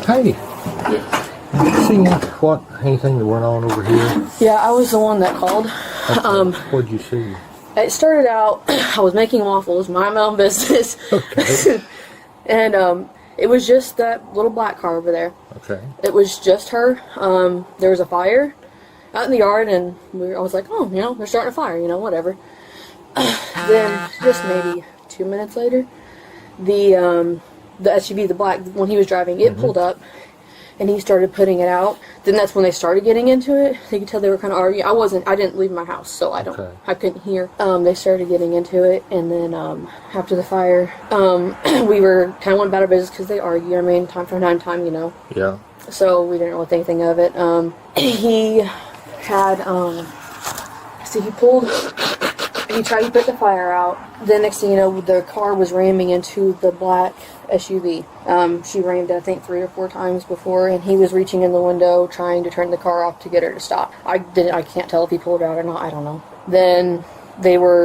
Hey, did you see anything that went on over here? Yeah, I was the one that called. Okay. What'd you see? It started out, I was making waffles, mind my own business. Okay. And it was just that little black car over there. Okay. It was just her. There was a fire out in the yard, and I was like, oh, you know, they're starting a fire, you know, whatever. Then, just maybe 2 minutes later, the SUV, the black, when he was driving, it pulled up, and he started putting it out. Then that's when they started getting into it. You could tell they were kind of arguing. I didn't leave my house, so I couldn't hear. They started getting into it, and then after the fire, we were kind of went about our business because they argue. I mean, time from time to time, you know. Yeah. So we didn't really think anything of it. He had, he tried to put the fire out. The next thing you know, the car was ramming into the black SUV. She rammed it, I think, 3 or 4 times before, and he was reaching in the window trying to turn the car off to get her to stop. I can't tell if he pulled it out or not, I don't know. Then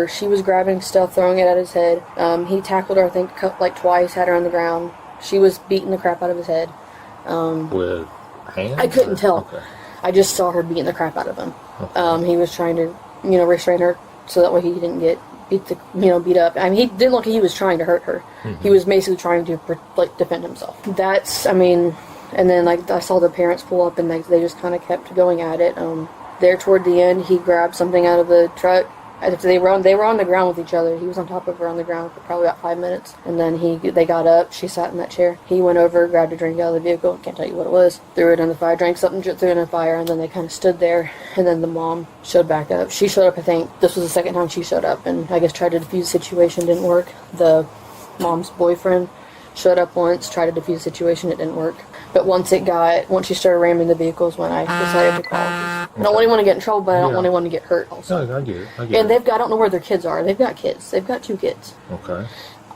she was grabbing stuff, throwing it at his head. He tackled her, I think, like twice, had her on the ground. She was beating the crap out of his head. With hands? I couldn't tell. Okay. I just saw her beating the crap out of him. Okay. He was trying to, restrain her so that way he didn't get beat up. I mean, he didn't look like he was trying to hurt her. He was basically trying to defend himself. And then I saw the parents pull up, and they just kind of kept going at it. There toward the end, he grabbed something out of the truck. They were on the ground with each other. He was on top of her on the ground for probably about 5 minutes, and then they got up. She sat in that chair. He went over, grabbed a drink out of the vehicle. Can't tell you what it was. Threw it in the fire. Drank something, threw it in the fire, and then they kind of stood there. And then the mom showed back up. She showed up. I think this was the second time she showed up, and I guess tried to defuse the situation. Didn't work. The mom's boyfriend showed up once, tried to defuse the situation. It didn't work. But once she started ramming the vehicles, when I decided to call. I don't want anyone to get in trouble, but I don't want anyone to get hurt also. No, I get it. And I don't know where their kids are. They've got kids. They've got 2 kids. Okay.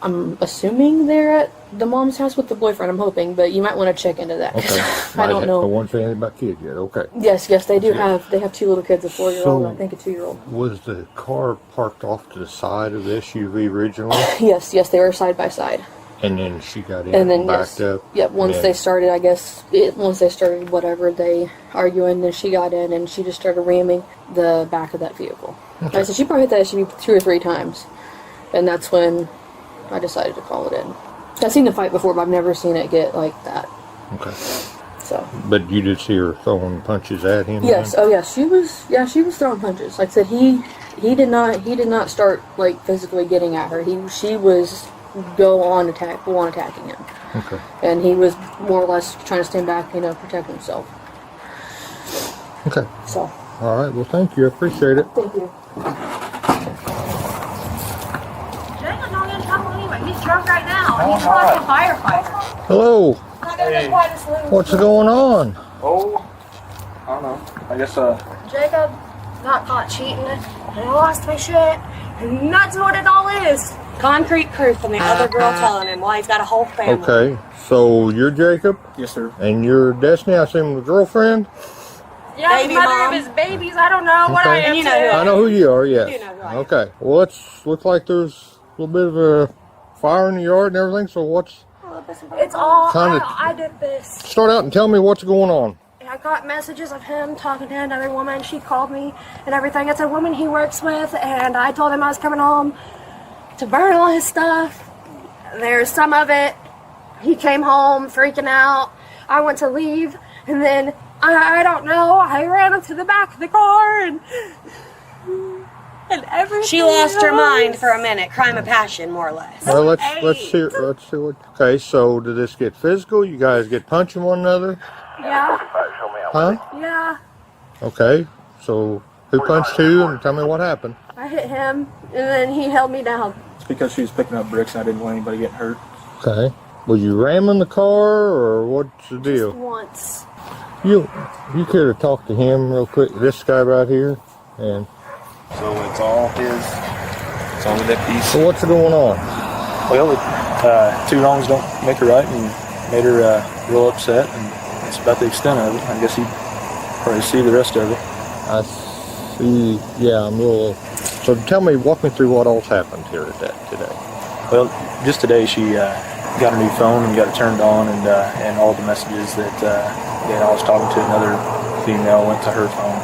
I'm assuming they're at the mom's house with the boyfriend, I'm hoping, but you might want to check into that. Okay. I don't know. I won't say anything about kids yet. Okay. Yes, they do have 2 little kids, a 4-year-old and I think a 2-year-old. Was the car parked off to the side of the SUV originally? Yes, they were side by side. And then she got in and backed up? Yep, once they started, whatever, they arguing, then she got in and she just started ramming the back of that vehicle. Okay. Like I said, she probably hit that SUV 2 or 3 times. And that's when I decided to call it in. I've seen the fight before, but I've never seen it get like that. Okay. So. But you did see her throwing punches at him? Yes. Then? Oh, yeah. She was throwing punches. Like I said, he did not start like physically getting at her. She was go on attacking him. Okay. And he was more or less trying to stand back, protect himself. Okay. So. All right. Well, thank you. I appreciate it. Thank you. He's drunk right now. He's like a firefighter. Hello. Hey. What's going on? Oh, I don't know. I guess, Jacob got caught cheating and I lost my shit. And that's what it all is. Concrete proof from the other girl telling him why he's got a whole family. Okay, so you're Jacob? Yes, sir. And you're Destiny, I assume, the girlfriend? Yeah, the mother of his babies. I don't know what I am. I know who you are, yes. You know who I am. Okay, well, it looks like there's a little bit of a fire in the yard and everything, so what's... It's all... I did this. Start out and tell me what's going on. I got messages of him talking to another woman. She called me and everything. It's a woman he works with, and I told him I was coming home to burn all his stuff. There's some of it. He came home freaking out. I went to leave, and then I don't know. I ran up to the back of the car and everything. She lost her mind for a minute. Crime of passion, more or less. Well, let's see what. Okay, so did this get physical? You guys get punching one another? Yeah. Huh? Yeah. Okay, so who punched who, and tell me what happened. I hit him, and then he held me down. it's because she was picking up bricks and I didn't want anybody getting hurt. Okay. Was you ramming the car, or what's the deal? Just once. You could have talked to him real quick, this guy right here, and... So it's all the deputies. So what's going on? Well, 2 wrongs don't make a right, and made her real upset, and that's about the extent of it. I guess you'd probably see the rest of it. I see, yeah, I'm a little... So walk me through what all's happened here today. Well, just today she got a new phone and got it turned on, and all the messages that I was talking to another female went to her phone.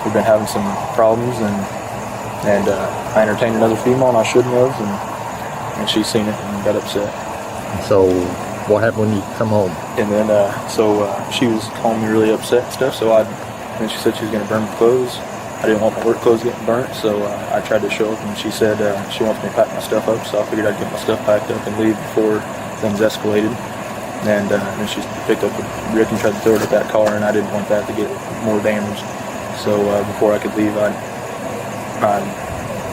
We've been having some problems, and I entertained another female, and I shouldn't have, and she's seen it and got upset. So what happened when you come home? And then she was calling me really upset and stuff. Then she said she was going to burn my clothes. I didn't want my work clothes getting burnt, so I tried to show up, and she said she wants me to pack my stuff up. So I figured I'd get my stuff packed up and leave before things escalated. And then she picked up a brick and tried to throw it at that car, and I didn't want that to get more damaged. So before I could leave, I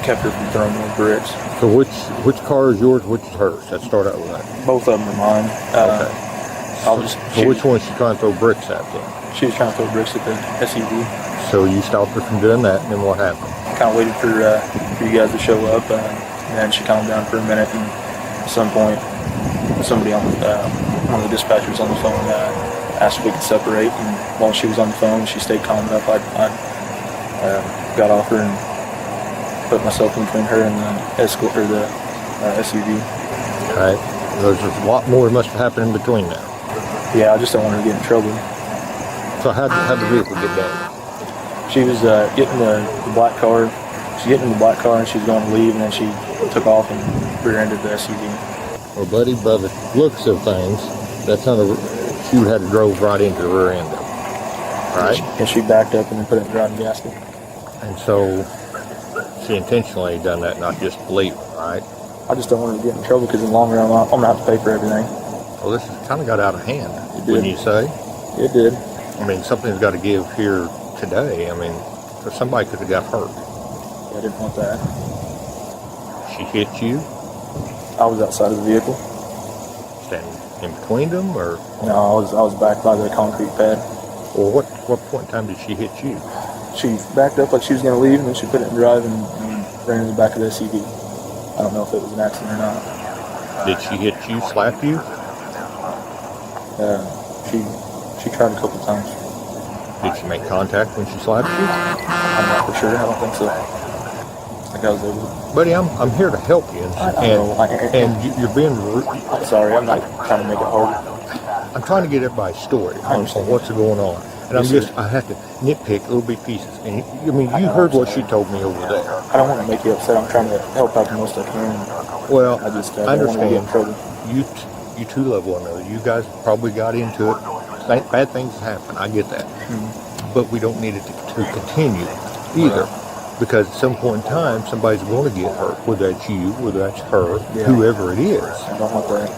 kept her from throwing more bricks. So which car is yours? Which is hers? Let's start out with that. Both of them are mine. Okay. So which one is she trying to throw bricks at then? She was trying to throw bricks at the SUV. So you stopped her from doing that, and then what happened? Kind of waited for you guys to show up, and then she calmed down for a minute, and at some point, somebody on one of the dispatchers on the phone asked if we could separate, and while she was on the phone, she stayed calm enough. I got off her and put myself in between her and the SUV. Alright. There's a lot more that must have happened in between now. Yeah, I just don't want her to get in trouble. So how'd the vehicle get damaged? She was getting the black car. She's getting in the black car and she was going to leave, and then she took off and rear-ended the SUV. Well, buddy, by the looks of things, that's not she would have drove right into the rear end of it. Right? And she backed up and then put it in the driving gasket. And so she intentionally done that, not just believe it, right? I just don't want her to get in trouble, because in the long run, I'm going to have to pay for everything. Well, this has kind of got out of hand, It wouldn't did. you say? It did. I mean, something's got to give here today. I mean, because somebody could have got hurt. Yeah, I didn't want that. She hit you, I was outside of the vehicle. standing in between them, or No, I was back by the concrete pad. what point in time did she hit you? She backed up like she was going to leave, and then she put it in drive and ran in the back of the SUV. I don't know if it was an accident or not. Did she hit you, slap you? She tried a couple times. Did she make contact when she slapped you? I'm not for sure. I don't think so. I think I was able to. Buddy, I'm here to help you, and you're being rude. I'm sorry. I'm not trying to make it hard. I'm trying to get everybody's story I understand. on what's going on. And I have to nitpick little bit pieces. And you heard what she told me over there. I don't want to make you upset. I'm trying to help out the most I can. Well, I just I don't want to get in understand. trouble. You two love one another. You guys probably got into it. Bad things happen. I get that. But we don't need it to continue either. Because at some point in time, somebody's going to get hurt. Whether that's you, whether that's her, whoever it is. I don't want that.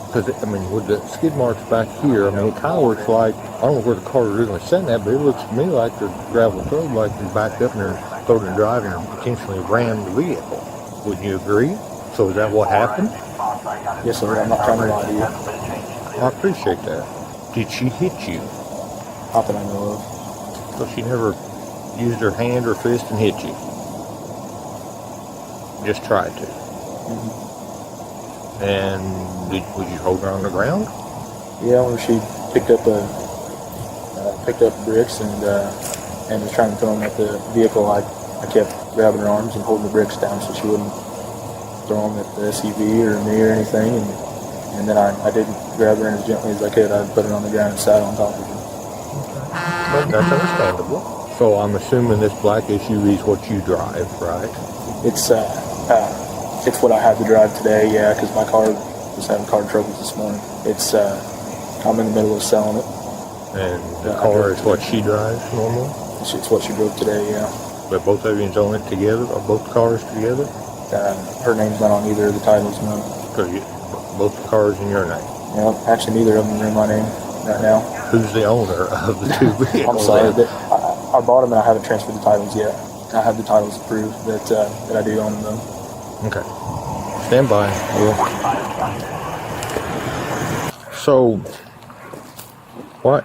Because, with the skid marks back here, it kind of looks like, I don't know where the car originally sitting at, but it looks to me like the gravel road, like they backed up and they're throwing and driving and intentionally ran the vehicle. Wouldn't you agree? So is that what happened? Yes, sir. I'm not trying to lie to you. I appreciate that. Did she hit you? Not that I know of. So she never used her hand or fist and hit you? Just tried to. And would you hold her on the ground? Yeah, when she picked up bricks and was trying to throw them at the vehicle, I kept grabbing her arms and holding the bricks down so she wouldn't throw them at the SUV or me or anything. And then I didn't grab her in as gently as I could. I put her on the ground and sat on top of her. But that's understandable. So I'm assuming this black SUV is what you drive, right? It's what I had to drive today, yeah, because my car was having car troubles this morning. I'm in the middle of selling it. And the car is what she drives normally? It's what she drove today, yeah. But both of you own it together, or both cars together? Her name's not on either of the titles, no. So both the cars in your name? Yeah, actually neither of them are in my name right now. Who's the owner of the two vehicles? I'm sorry, I bought them and I haven't transferred the titles yet. I have the titles to prove that I do own them though. Okay. Stand by. So, what?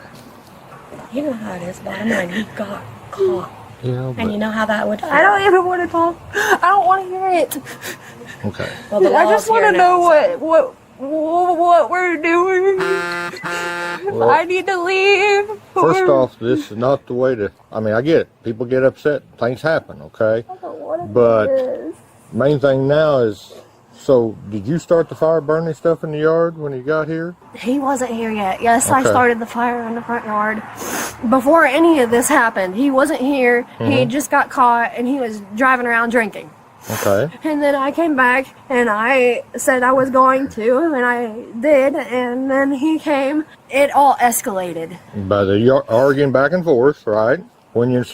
You know how it is, bottom line. He got caught. Yeah, And you know how that would feel. I don't even want to talk. I don't want to hear it. okay. Well, the I law's just want here to now, know what we're doing. Well, I need to leave. First off, this is not the way to, I get it. People get upset. Things happen, okay? I don't want to do But this. main thing now is So, did you start the fire burning stuff in the yard when you got here? He wasn't here yet. Yes, I Okay. started the fire in the front yard. Before any of this happened, he wasn't here. He just got caught and he was driving around drinking. Okay. And then I came back and I said I was going to, and I did, and then he came. It all escalated. By the arguing back and forth, right? When you're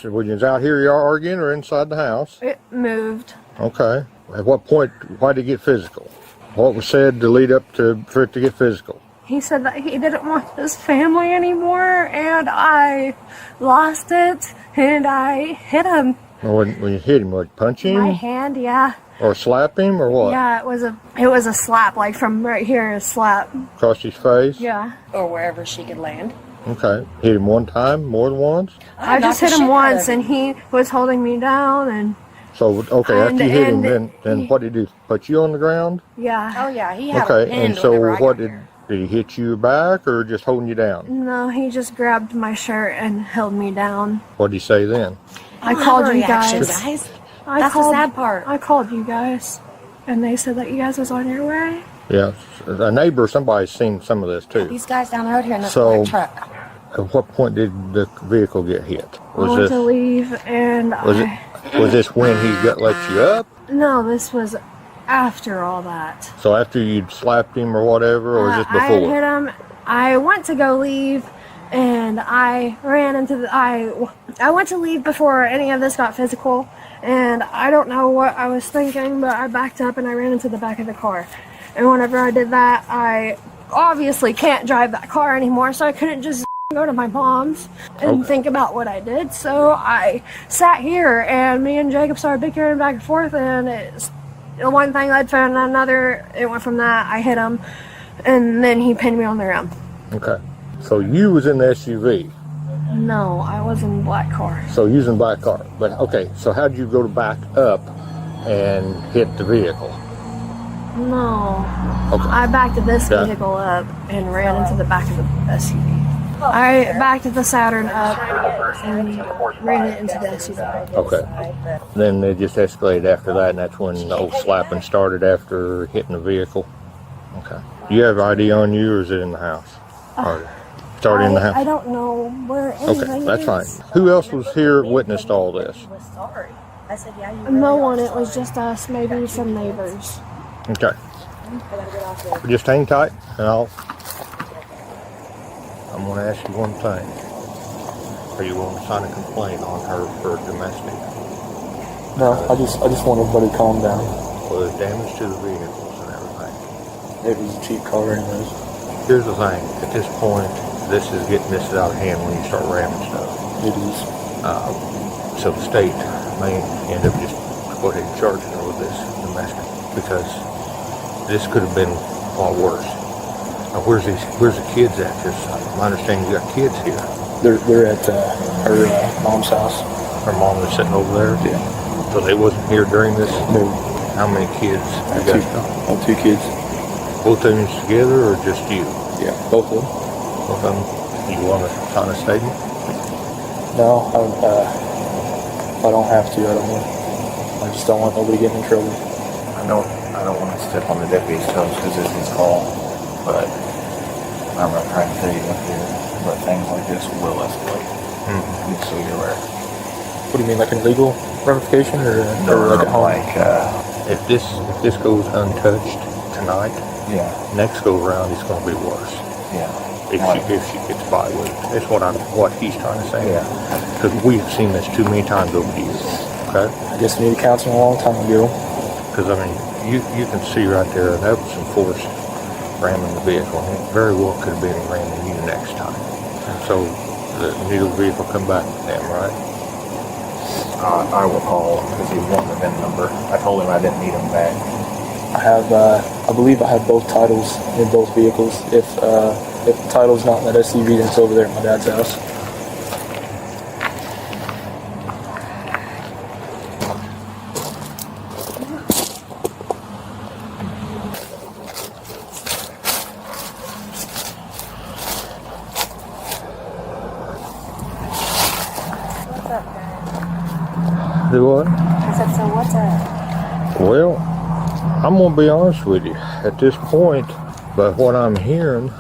out here, you're arguing, or inside the house? It moved. Okay. At what point, why did it get physical? What was said to lead up for it to get physical? He said that he didn't want his family anymore, and I lost it, and I hit him. When you hit him, like punch him? My hand, yeah. Or slap him, or what? Yeah, it was a slap, like from right here, a slap. Across his face? Yeah. Or wherever she could land. Okay. Hit him one time, more than once? I just hit him once, and he was holding me down, and So, okay, after you hit him, and then what did he do? Put you on the ground? yeah. Oh yeah, he had a Okay, pin and so whenever I what got here. did he hit you back, or just holding you down? No, he just grabbed my shirt and held me down. What did he say then? I called you Reaction, guys. I That's called, the sad part. I called you guys, and they said that you guys was on your way. Yeah, a neighbor or somebody's seen some of this too. These guys down the road here in this So- black truck. At what point did the vehicle get hit? I went to leave, and Was this when he let you up? No, this was after all that. So after you'd slapped him or whatever, or was this I had hit before? him. I went to go leave, and I ran into the. I went to leave before any of this got physical, and I don't know what I was thinking, but I backed up and I ran into the back of the car. And whenever I did that, I obviously can't drive that car anymore, so I couldn't just go to my mom's and think about what I did. So I sat here, and me and Jacob started bickering back and forth, and it's one thing led to another. It went from that. I hit him, and then he pinned me on the ground. Okay. So you was in the SUV. No, I was in a black car. So using black car. But okay, so how did you go to back up and hit the vehicle? No. Okay. I backed this Yeah. vehicle up and ran into the back of the SUV. I backed the Saturn up and ran it into the SUV. Okay. Then it just escalated after that, and that's when the whole slapping started after hitting the vehicle. Okay. Do you have ID on you, or is it in the house? Or started in the house? I don't know where anything Okay, that's is. fine. Who else was here witnessed all this? No one. It was just us, maybe some neighbors. Okay. Just hang tight, and I'm going to ask you one thing. Are you going to sign a complaint on her for domestic? No, I just want everybody to calm down. For the damage to the vehicles and everything? It was a cheap car anyways. Here's the thing. At this point, this is out of hand when you start ramming stuff. It is. So the state may end up just go ahead and charging her with this domestic, because this could have been a lot worse. Now, where's the kids at? Because I understand you got kids here. They're at her mom's house. Her mom is sitting over there. Yeah. So they wasn't here during this. No. How many kids? I You got have two kids. both of them together, or just you? Yeah, both of them. Both of them. You want to sign a statement? No, if I don't have to, I don't want. I just don't want nobody getting in trouble. I don't want to step on the deputy's toes because it's his call, but I'm not trying to tell you what here, but things like this will escalate. Just so you're aware. What do you mean, like an legal ramification, or like at home? If this goes untouched tonight, Yeah, next go around it's going to be worse. yeah. If she gets by with it. That's what he's trying to say. Yeah. Because we've seen this too many times over the years. Okay? I guess you needed counseling a long time ago. Because I mean, you can see right there that was some force ramming the vehicle. And it very well could have been ramming you next time. And so the new vehicle come back with them, right? I will call because he wanted the VIN number. I told him I didn't need him back. I believe I have both titles in both vehicles. If the title's not in that SUV, then it's over there at my dad's house. Do what? I said, so what's up? Well, I'm gonna be honest with you at this point, but what I'm hearing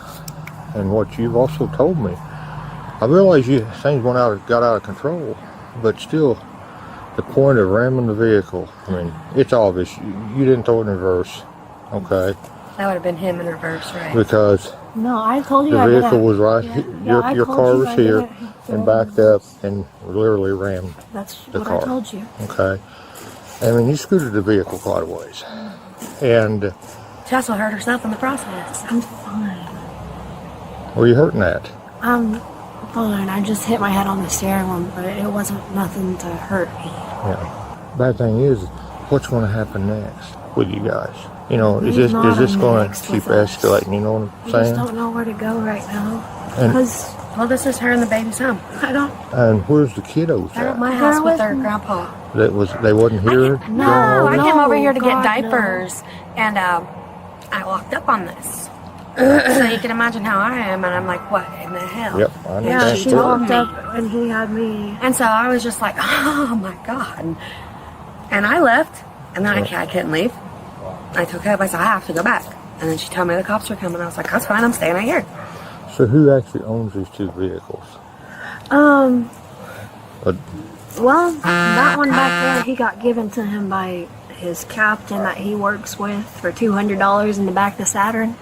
and what you've also told me, I realize things got out of control, but still, the point of ramming the vehicle, I mean, it's obvious you didn't throw it in reverse, okay? That would have been him in reverse, right? Because No, I told you the I did vehicle it. was right, Yeah, your I told car you was I did here it. and backed up and literally rammed That's the what car. I told you. Okay, I mean, you scooted the vehicle quite a ways, and She also hurt herself in the process. I'm fine. were you hurting at? I'm fine. I just hit my head on the steering wheel, but it wasn't nothing to hurt me. Yeah. Bad thing is, what's going to happen next with you guys? You know, is There's not this a going to next keep with us. escalating? You know what I I'm just saying? don't know where to go right now. And- Because Well, this is her and the baby's home. I don't. And where's the kiddos They're at at? my They're house with with their me. grandpa. They wasn't here. No, I came over here to get diapers, and I walked up on this. So you can imagine how I am, and I'm like, what in the hell? Yep, I Yeah, understand. she she told walked me. up and he had me. And so I was just like, oh my God. And I left, and then I couldn't leave. I took up, I said, I have to go back. And then she told me the cops were coming. I was like, that's fine, I'm staying right here. So who actually owns these two vehicles? But Well, that one back there, he got given to him by his captain that he works with for $200 in the back of the Saturn.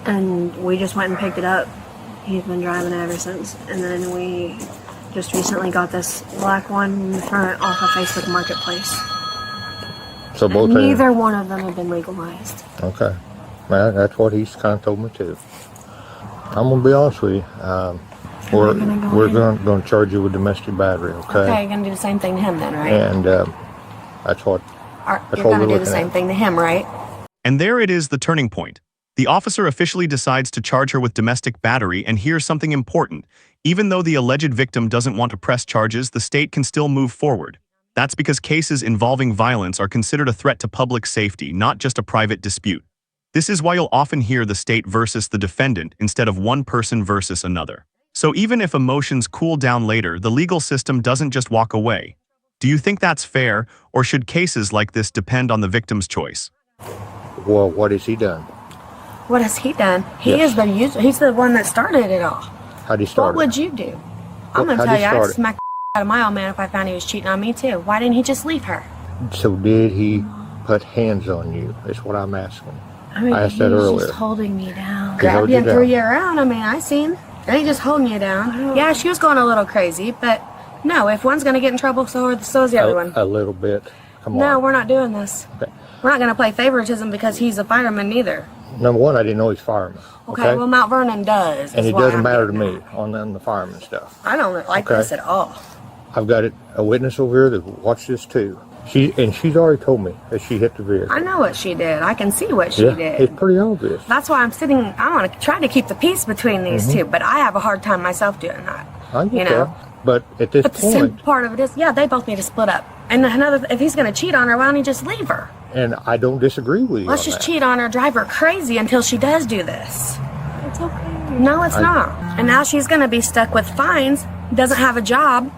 And we just went and picked it up. He's been driving it ever since. And then we just recently got this black one in the front off of Facebook Marketplace. so both of them. Neither one of them have been legalized. Okay, well, that's what he's kind of told me too. I'm gonna be honest with you. We're going to charge you with domestic battery. Okay, you're going to do the same thing to him then, right? And that's what. You're what going to we're do the looking same at. thing to him, right? And there it is, the turning point. The officer officially decides to charge her with domestic battery, and here's something important. Even though the alleged victim doesn't want to press charges, the state can still move forward. That's because cases involving violence are considered a threat to public safety, not just a private dispute. This is why you'll often hear the state versus the defendant instead of one person versus another. So even if emotions cool down later, the legal system doesn't just walk away. Do you think that's fair, or should cases like this depend on the victim's choice? Well, what has he done? What has he done? He Yes. is the user. He's the one that started it all. How'd he start? What would you do? I'm going to how'd tell he you, I'd start it? smack the out of my old man if I found he was cheating on me too. Why didn't he just leave her? So did he put hands on you? That's what I'm asking. I mean, I asked he that was earlier. just holding me down. He held Grabbed you and you threw down. you around. I mean, I seen. They ain't just holding you down. Yeah, she was going a little crazy, but no, if one's going to get in trouble, so is the other one. A little bit. Come on. No, we're not doing this. Okay. We're not going to play favoritism because he's a fireman neither. Number one, I didn't know he's fireman. Okay, well, Mount Vernon does. and is it why doesn't I'm matter to getting me at. on the fireman stuff. I don't like Okay. this at all. I've got a witness over here that watched this too. She's already told me that she hit the vehicle. I know what she did. I can see what she yeah, did. it's pretty obvious. That's why I'm sitting. I want to try to keep the peace between these two, but I have a hard time myself doing that. I get you know. that. But at this But the same point, part of it is, yeah, they both need to split up. And another, if he's going to cheat on her, why don't he just leave her? and I don't disagree with you Let's on just that. cheat on her, drive her crazy until she does do this. It's okay. No, it's not. And now she's going to be stuck with fines, doesn't have a job,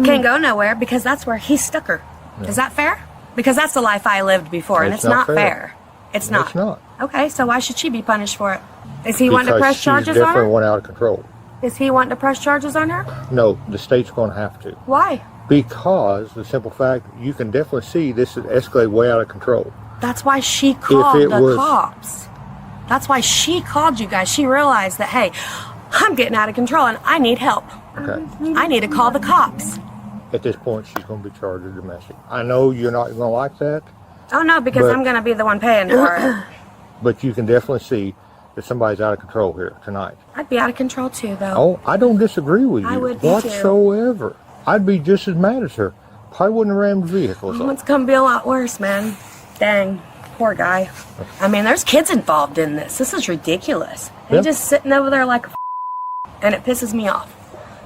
can't go nowhere because that's where he stuck her. Is that fair? Because that's the life I lived before, and It's it's not not fair. fair. It's not. It's not. Okay, so why should she be punished for it? Is he wanting to Because press she's charges on different, her? went out of control. Is he wanting to press charges on her? No, the state's going to have to. Why? Because the simple fact, you can definitely see this has escalated way out of control. That's why she called it the was- cops. That's why she called you guys. She realized that, hey, I'm getting out of control and I need help. Okay. I need to call the cops. At this point, she's going to be charged with domestic. I know you're not going to like that, Oh, no, because But- I'm going to be the one paying for it. but you can definitely see that somebody's out of control here tonight. I'd be out of control too, though. Oh, I don't disagree with you I would be too. whatsoever. I'd be just as mad as her. Probably wouldn't have rammed vehicles. Oh, it's going to be a lot worse, man. Dang. Poor guy. I mean, there's kids involved in this. This is ridiculous. And Yep. he's just sitting over there like a and it pisses me off.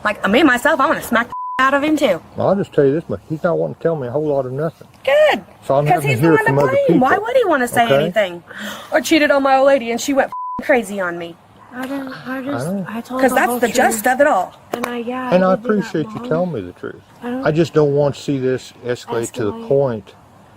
Like, me, myself, I want to smack the out of him, too. I'll just tell you this much. He's not wanting to tell me a whole lot of nothing. Good. So I'm Because having he's to the hear one to from other blame. people. Why would he want to say Okay? anything? Or cheated on my old lady and she went crazy on me. I know. told Because the that's whole the truth. gist of it all. And I And I did do that, appreciate you Mom. telling me the truth. I don't- I just don't want to see this escalate to the Escalate. point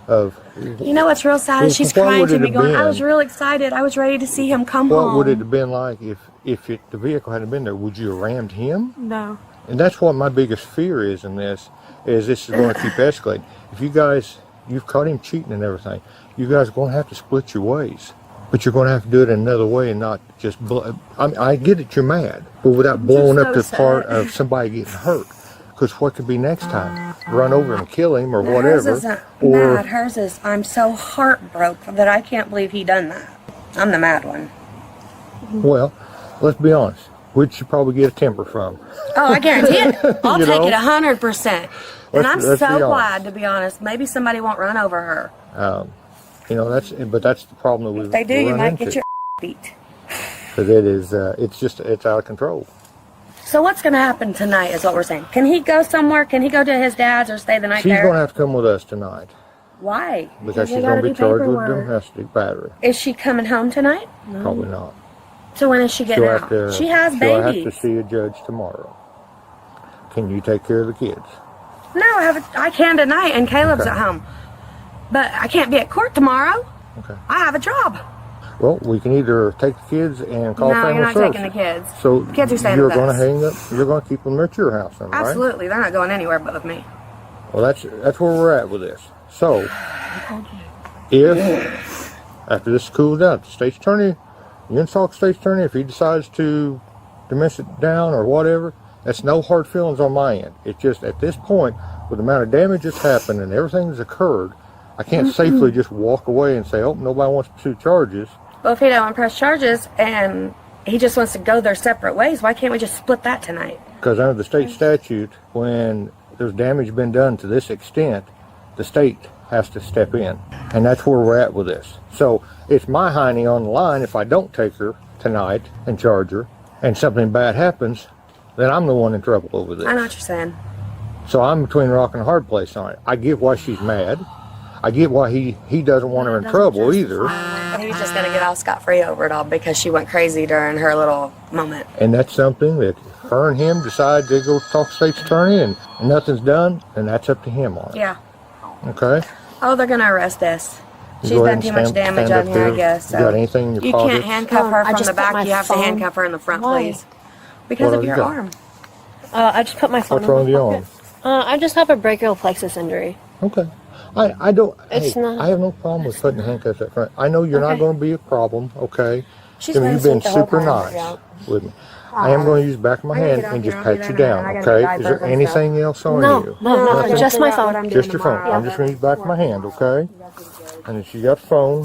of. You know what's real sad is she's What crying would to it me have going, I been? was real excited. I was ready to see him come What home. would it have been like if the vehicle hadn't been there? Would you have rammed him? No. And that's what my biggest fear is in this, is this is going to keep escalating. If you guys, you've caught him cheating and everything, you guys are going to have to split your ways. But you're going to have to do it another way and not just I get it, you're mad, but without blowing up the part of somebody getting hurt. Because what could be next time? Run over and kill him or whatever. Hers isn't mad. Hers is, I'm so heartbroken that I can't believe he done that. I'm the mad one. Well, let's be honest. Where'd you probably get a temper from? Oh, I guarantee it. I'll You take know? it 100%. And I'm Let's be so honest. glad, to be honest. Maybe somebody won't run over her. You know, that's the problem that If they do, you might get your beat. Because it is, it's out of control. So what's going to happen tonight is what we're saying. Can he go somewhere? Can he go to his dad's or stay the night She's there? going to have to come with us tonight. Why? Because they she's going gotta to be do charged with paperwork. domestic battery. Is she coming home tonight? Probably not. So when is she getting She'll out? have to, She has she'll have babies. to see a judge tomorrow. Can you take care of the kids? No, I can tonight, and Caleb's Okay. at home. But I can't be at court tomorrow. Okay. I have a job. Well, we can either take the kids and call No, family you're not services. taking the kids. So The kids are staying you're with going us. to hang up. You're going to keep them at your house, then, right? Absolutely. They're not going anywhere but with me. Well, that's where we're at with this. So, if after this cools down, the state's attorney, you insult the state's attorney, if he decides to dismiss it down or whatever, that's no hard feelings on my end. It's just at this point, with the amount of damage that's happened and everything that's occurred, I can't safely just walk away and say, oh, nobody wants to pursue charges. Well, if he don't want to press charges and he just wants to go their separate ways, why can't we just split that tonight? Because under the state statute, when there's damage been done to this extent, the state has to step in. And that's where we're at with this. So it's my hiney on the line. If I don't take her tonight and charge her and something bad happens, then I'm the one in trouble over this. I know what you're saying. So I'm between a rock and a hard place on it. I get why she's mad. I get why he doesn't want her in trouble either. But he was just going to get off scot-free over it all because she went crazy during her little moment. And that's something that her and him decide to go talk to the state's attorney and nothing's done, and that's up to him on it. Yeah. Okay? Oh, they're going to arrest us. You She's go done ahead too and much stand damage up on here, I there. guess. You got anything in your You pockets? can't handcuff her I from just the put back. my You have to phone- handcuff her in the front, Why? please. Because What of have your you got? arm. I just put my phone What's in wrong my with your pocket. I just have a brachial plexus injury. Okay. I don't. It's hey, not- I have no problem with putting handcuffs up front. I know you're not Okay. going to be a problem. Okay. She's I mean, been you've been asleep the whole super time, nice yeah. with me. I am going to use the back of my I gotta hand get out and here. just I'll pat be you there in a down. minute. I gotta Okay. get Is diapers there and stuff. anything else on No, you? no, just my phone. Just your phone. I'm just going to use the back of my hand. Okay. And then she got the phone.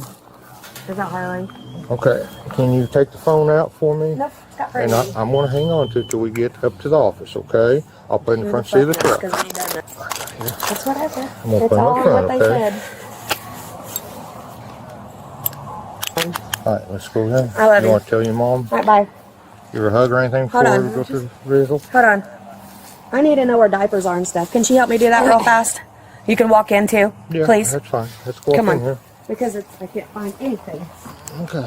Is that Harley? Okay. Can you take the phone out for me? Nope, it's got And I'm going to hang on to it till we get up to the office. Okay. I'll put it in the front seat of the truck. That's what I said. I'm going to It's put it all in front. what they Okay. said. All right. Let's go ahead. I love You you. want to tell your mom? All right, bye. Give her a hug or anything before Hold on. we go to the vehicle? Hold on. I need to know where diapers are and stuff. Can she help me do that real fast? You can walk in too, Yeah, please. that's fine. Let's go Come up in on. here. Because I can't find anything. Okay.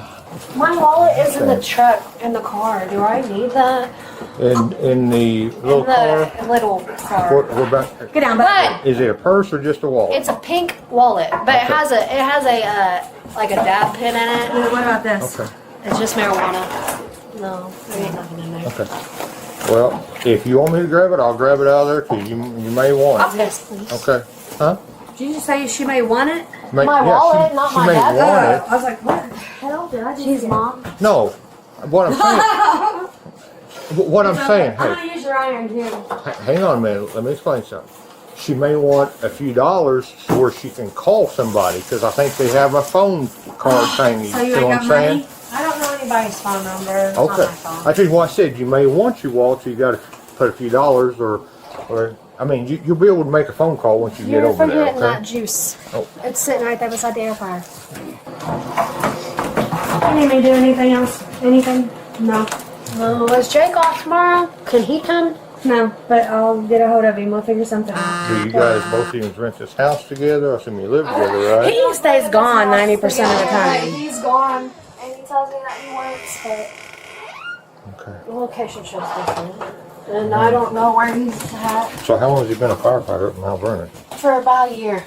My wallet is in the truck, in the car. Do I need that? In the little car. Little car. What about? Get down, But Is it a purse or just a wallet? it's a pink wallet, but it has a like a dab pin in it. What about this? Okay. It's just marijuana. No, there ain't nothing in there. Okay. Well, if you want me to grab it, I'll grab it out of there too. You may want it. Yes, please. Okay. Huh? Did you just say she may want it? May, My wallet, not she my may bag. want I was like, what the hell did I just She's get? mom. it. No. What I'm saying. What I'm saying. I'm Hey, gonna use your iron too. hang on a minute. Let me explain something. She may want a few dollars where she can call somebody because I think they have a phone card thingy. So you See ain't what got I'm saying? money? I don't know anybody's phone number. It's Okay. not my phone. I tell you what I said. You may want your wallet, so you got to put a few dollars, or I mean, you'll be able to make a phone call once you get You're over there. forgetting that Okay. juice. It's sitting right there beside the air fryer. You need me to do anything else? Anything? No. No, is Jake off tomorrow? Can he come? No, but I'll get a hold of him. We'll figure something out. Do you guys both even rent this house together? I assume you live together, right? He stays gone 90% of the Like, time. he's gone, and he tells me that he works, but Okay. The location shows different. And I don't know where he's at So how long has he been a firefighter up in Mount Vernon? for about a year.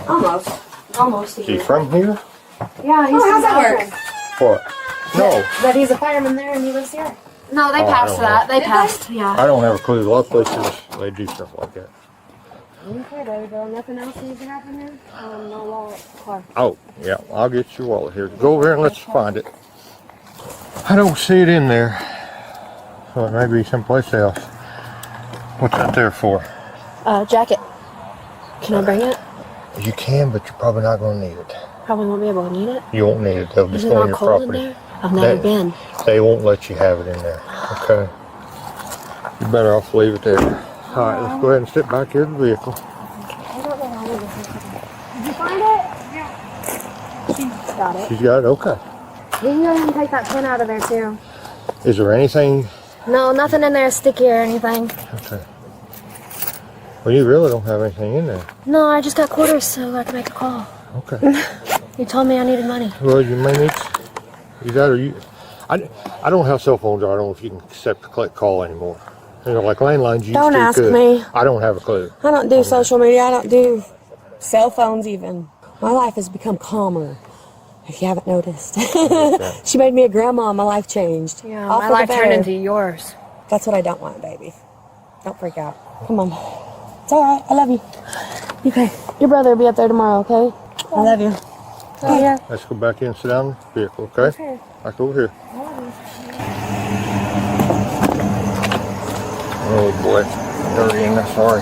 Almost. Almost a Is he year. from here? Yeah, he's Oh, how's that from work? What? No, But he's a fireman there and he lives here. No, they Oh, I passed don't that. They Did passed, yeah. I don't have a clue. A lot of places, they do stuff like that. Okay, baby girl. Nothing else needs to happen here? No wallet. Car. Oh, yeah, I'll get your wallet here. Go over here and let's find it. I don't see it in there. So it may be someplace else. What's that there for? Jacket. Can I bring it? You can, but you're probably not going to need it. Probably won't be able to need it. You won't need it. They'll Is just it go on not your cold in property. there? I've never been. They won't let you have it in there. Okay. You better off leave it there. All right, let's go ahead and sit back here in the vehicle. I don't know how this is. Did you find it? Yeah. She's got it. She's got it. Okay. You can go ahead and take that pin out of there too. Is there anything? No, nothing in there sticky or anything. Okay. Well, you really don't have anything in there. No, I just got quarters so I can make a call. Okay. You told me I needed money. Well, you may need. Is that or you? I don't have cell phones. I don't know if you can accept a click call anymore. You know, like landlines. You Don't used to ask could. me. I don't have a clue. I don't do social media. I don't do cell phones even. My life has become calmer, if you haven't noticed. She made me a grandma. My life changed. Yeah, All my for the life turned better. into yours. That's what I don't want, baby. Don't freak out. Come on. It's all right. I love you. Okay. Your brother will be up there tomorrow, okay? I love you. Oh, yeah. Let's go back in and sit down in the vehicle, okay? Okay. Back over here. Oh boy, dirty in there, sorry.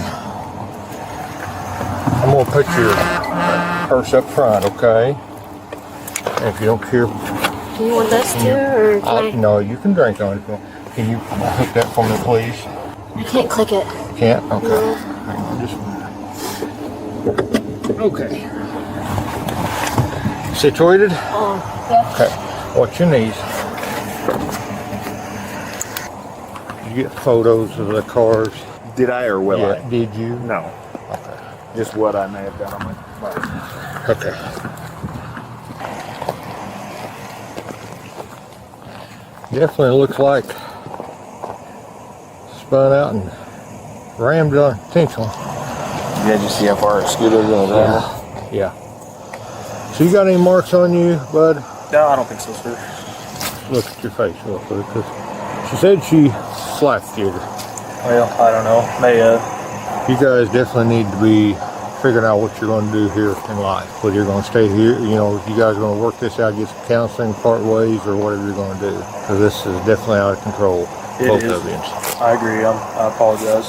I'm gonna put your purse up front, okay? And if you don't care, Do you want this too, or can I? no, you can drink on it. Can you hook that for me, please? I can't click it. Can't? Okay. Okay. Situated? Yeah. Okay. What's your knees? You get photos of the cars. Did I or will Yeah, did you? No. Okay. Just what I may have done on my life. Okay. Definitely looks like spun out and rammed on intentionally. Yeah, did you see how far it scooted in the driver? Yeah. So you got any marks on you, bud? No, I don't think so, sir. Look at your face real quick. 'Cause she said she slapped you. Well, I don't know. May You guys definitely need to be figuring out what you're going to do here in life. Whether you're going to stay here, you know, you guys are going to work this out, get some counseling, part ways, or whatever you're going to do. Because this is definitely out of control. It both is. of you. I agree. I apologize.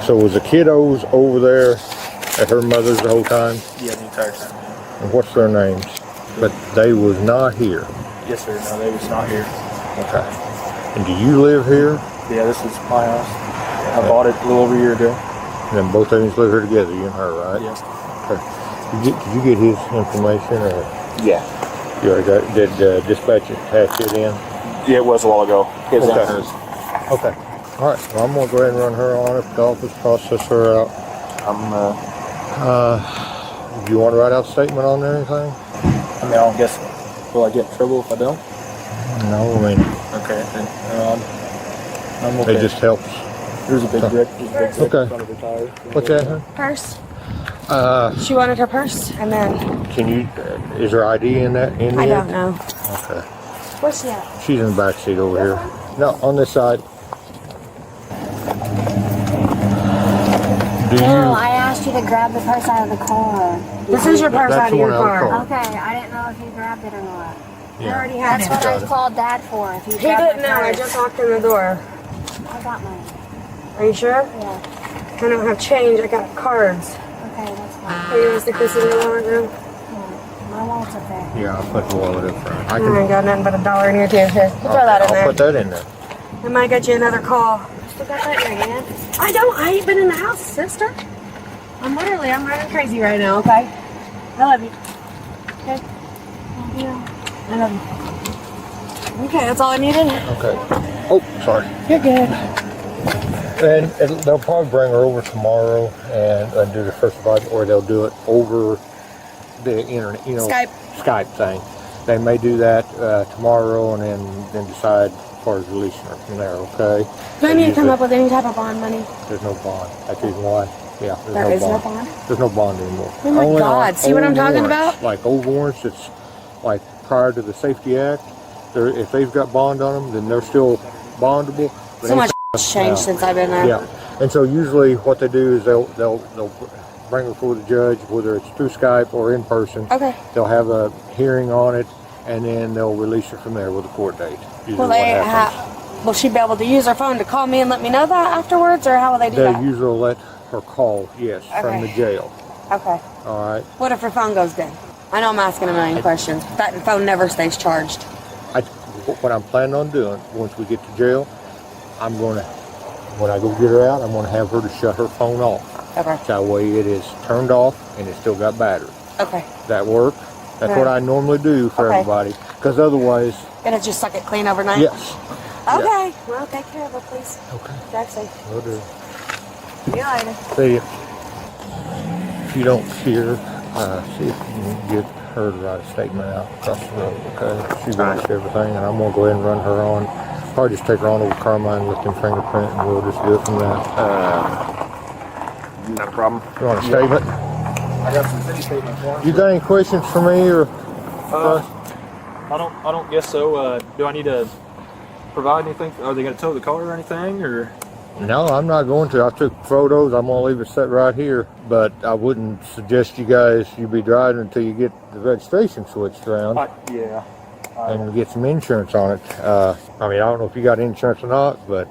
So was the kiddos over there at her mother's the whole time? Yeah, the entire time. And what's their names? But they was not here. Yes, sir. No, they was not here. Okay. And do you live here? Yeah, this is my house. I bought it a little over a year ago. And then both of you live here together, you and her, right? Yes. Okay. Did you get his information, or Yeah. you already got, did dispatch attach it in? Yeah, it was a while ago. His Okay. and hers. Okay. All right. Well, I'm gonna go ahead and run her on up to the office, process her out. Do you want to write out a statement on there or anything? I mean, I don't guess. Will I get in trouble if I don't? No, I mean, Okay. Then, I'm okay. it just helps. There's a big brick. There's a big brick Okay. in front of her tire. What's that, huh? Purse. She wanted her purse, and then Can you, is her ID in that, in I there? don't know. Okay. Where's she at? She's in the back seat over here. No, on this side. Do No, you, I asked you to grab the purse out of the car. This is your purse That's out the of your one out of the car. car. Okay, I didn't know if you grabbed it or not. I already had That's it. what I called Dad for. If you He grabbed didn't my know. I purse. just walked in the door. I got mine. Are you sure? Yeah. I don't have change. I got cards. Okay, that's fine. Are you gonna stick this in your wallet now? Yeah. My wallet's up there. yeah, I'll put the wallet in front. I I can, ain't got nothing but $1 in here too. Here, we'll throw that in I'll there. put that in there. I might get you another call. Still got that in your hand? I don't. I ain't been in the house, sister. I'm running crazy right now. Okay. I love you. Okay. Love you. I love you. Okay, that's all I needed. Okay. Oh, sorry. You're good. And they'll probably bring her over tomorrow and do the first advice, or they'll do it over the internet, you know, Skype thing. They may do that tomorrow and then decide as far as releasing her from there. Okay. Do I need to come up with any type of bond money? There's no bond. That's the reason why. Yeah, There is no bond? There's no bond anymore. Oh my Only God, on see what I'm old talking warrants, about? Like old warrants, it's like prior to the Safety Act. If they've got bond on them, then they're still bondable. But So much anything changed else, since I've been there. yeah, and so usually what they do is they'll bring it before the judge, whether it's through Skype or in person. Okay. They'll have a hearing on it, and then they'll release it from there with a court date. Usually Will what they happens. will she be able to use her phone to call me and let me know that afterwards, or how will they do They that? usually let her call, yes, from the jail. Okay. All right. What if her phone goes dead? I know I'm asking a million questions, but that phone never stays charged. What I'm planning on doing once we get to jail, when I go get her out, I'm gonna have her to shut her phone off. Okay. That way it is turned off and it's still got battery. Okay. That work? That's what I normally do for everybody. Because otherwise, Gonna just suck it clean overnight? yes. Okay. Well, take care of her, please. Okay. Drive safe. Will do. See you later. See ya. If you don't see her, see if you can get her to write a statement out across the road, okay? She writes everything, and I'm gonna go ahead and run her on. Probably just take her on over to Carmine, lift them fingerprint, and we'll just do it from there. No problem. You want a statement? I got some city statement forms. You got any questions for me or? I don't guess so. Do I need to provide anything? Are they going to tow the car or anything, or? No, I'm not going to. I took photos. I'm going to leave it set right here. But I wouldn't suggest you be driving until you get the registration switched around Yeah. and get some insurance on it. I mean, I don't know if you got insurance or not, but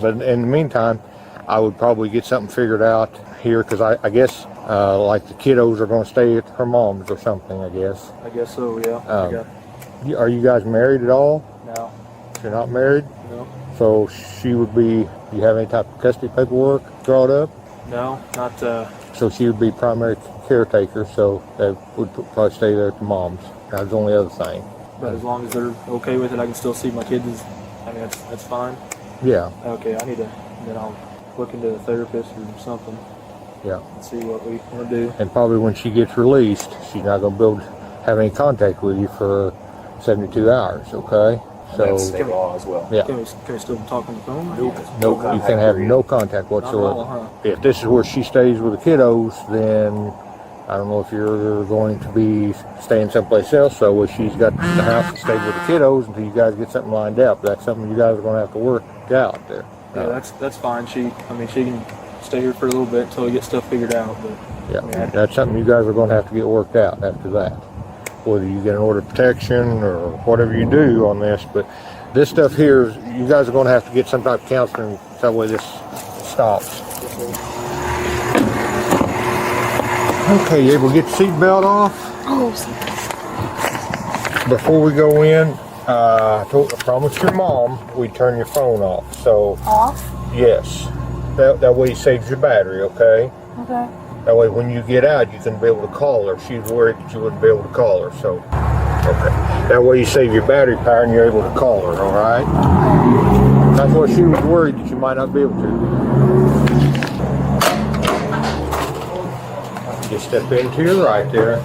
in the meantime, I would probably get something figured out here because I guess like the kiddos are going to stay at her mom's or something, I guess. I guess so, yeah. Are you guys married at all? No. You're not married? No. So she would be, do you have any type of custody paperwork drawn up? No, not, So she would be primary caretaker, so they would probably stay there at the mom's. That's the only other thing. but as long as they're okay with it, I can still see my kids. I mean, that's fine. Yeah, Okay, then I'll look into a therapist or something yeah. and see what we want to do. And probably when she gets released, she's not going to be able to have any contact with you for 72 hours, okay? So, That's state law as well. yeah. Can we still talk on the phone? No, you can have no contact whatsoever. Not at all, huh? If this is where she stays with the kiddos, then I don't know if you're going to be staying someplace else. So if she's got the house to stay with the kiddos until you guys get something lined up, that's something you guys are going to have to work out there. Yeah, that's fine. She can stay here for a little bit until we get stuff figured out. But Yeah, that's something you guys are going to have to get worked out after that. Whether you get an order of protection or whatever you do on this, but this stuff here, you guys are going to have to get some type of counseling so that way this stops. Okay, you able to get the seatbelt off? Before we go in, I promised your mom we'd turn your phone off. So Off? yes, that way it saves your battery. Okay. Okay. That way when you get out, you can be able to call her. She's worried that you wouldn't be able to call her, so, okay. That way you save your battery power and you're able to call her, all right? That's why she was worried that you might not be able to. Just step into your right there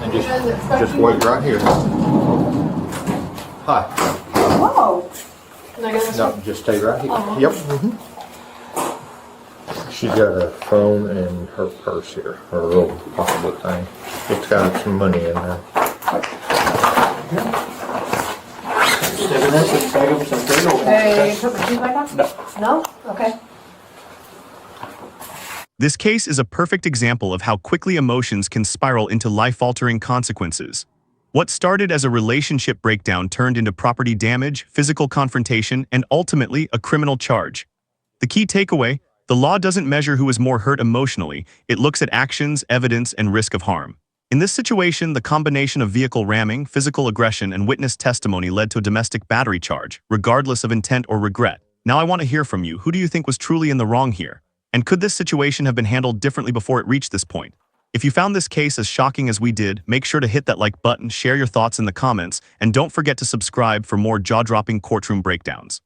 and just wait right here. Hi. Whoa. No, just stay right here. Yep. She's got a phone and her purse here, her little pocketbook thing. It's got some money in there. Hey, put my keys back on? No? Okay. This case is a perfect example of how quickly emotions can spiral into life-altering consequences. What started as a relationship breakdown turned into property damage, physical confrontation, and ultimately a criminal charge. The key takeaway: the law doesn't measure who is more hurt emotionally, it looks at actions, evidence, and risk of harm. In this situation, the combination of vehicle ramming, physical aggression, and witness testimony led to a domestic battery charge, regardless of intent or regret. Now I want to hear from you. Who do you think was truly in the wrong here? And could this situation have been handled differently before it reached this point? If you found this case as shocking as we did, make sure to hit that like button, share your thoughts in the comments, and don't forget to subscribe for more jaw-dropping courtroom breakdowns.